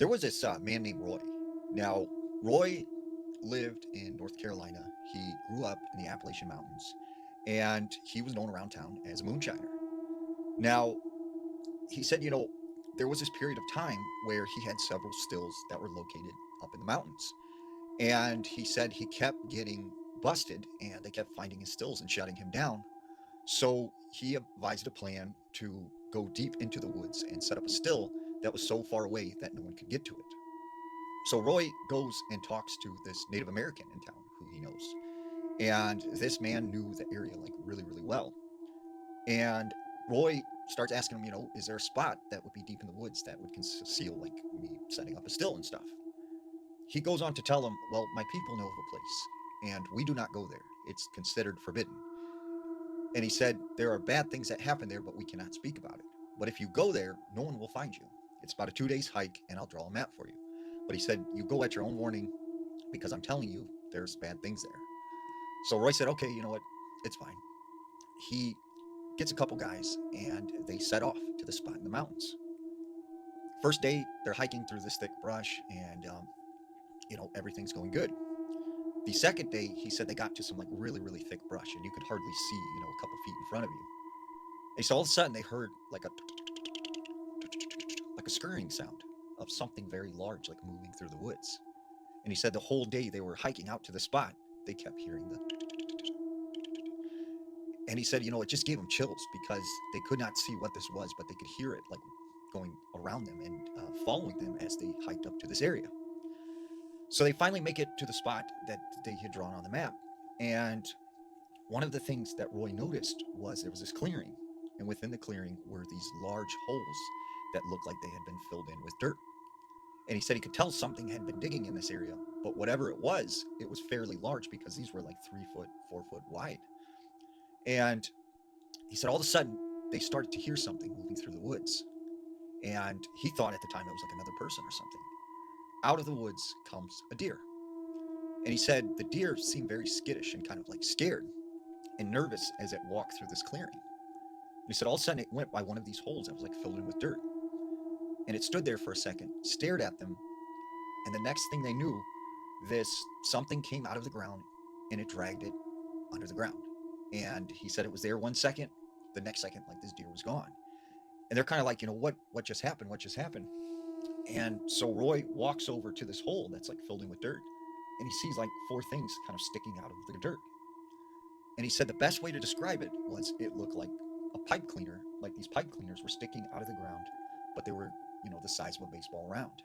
There was this man named Roy. Now, Roy lived in North Carolina. He grew up in the Appalachian Mountains, and he was known around town as a moonshiner. Now, he said, there was this period of time where he had several stills that were located up in the mountains. And he said he kept getting busted, and they kept finding his stills and shutting him down. So he advised a plan to go deep into the woods and set up a still that was so far away that no one could get to it. So Roy goes and talks to this Native American in town who he knows. And this man knew the area like really, really well. And Roy starts asking him, is there a spot that would be deep in the woods that would conceal like me setting up a still and stuff? He goes on to tell him, well, my people know of a place, and we do not go there. It's considered forbidden. And he said, there are bad things that happen there, but we cannot speak about it. But if you go there, no one will find you. It's about a 2 days hike, and I'll draw a map for you. But he said, you go at your own warning because I'm telling you there's bad things there. So Roy said, okay, you know what? It's fine. He gets a couple guys, and they set off to the spot in the mountains. First day, they're hiking through this thick brush, and everything's going good. The second day, he said they got to some like really, really thick brush, and you could hardly see, a couple feet in front of you. And so all of a sudden, they heard like a scurrying sound of something very large, like moving through the woods. And he said the whole day they were hiking out to the spot, they kept hearing the. And he said, it just gave them chills because they could not see what this was, but they could hear it like going around them and following them as they hiked up to this area. So they finally make it to the spot that they had drawn on the map. And one of the things that Roy noticed was there was this clearing. And within the clearing were these large holes that looked like they had been filled in with dirt. And he said he could tell something had been digging in this area, but whatever it was fairly large because these were like 3 foot, 4 foot wide. And he said all of a sudden they started to hear something moving through the woods. And he thought at the time it was like another person or something. Out of the woods comes a deer. And he said the deer seemed very skittish and kind of like scared and nervous as it walked through this clearing. And he said all of a sudden it went by one of these holes that was like filled in with dirt. And it stood there for a second, stared at them, and the next thing they knew, this something came out of the ground and it dragged it under the ground. And he said it was there 1 second, the next second, like this deer was gone. And they're kind of like, what just happened? What just happened? And so Roy walks over to this hole that's like filled in with dirt, and he sees like four things kind of sticking out of the dirt. And he said the best way to describe it was it looked like a pipe cleaner, like these pipe cleaners were sticking out of the ground, but they were, the size of a baseball round.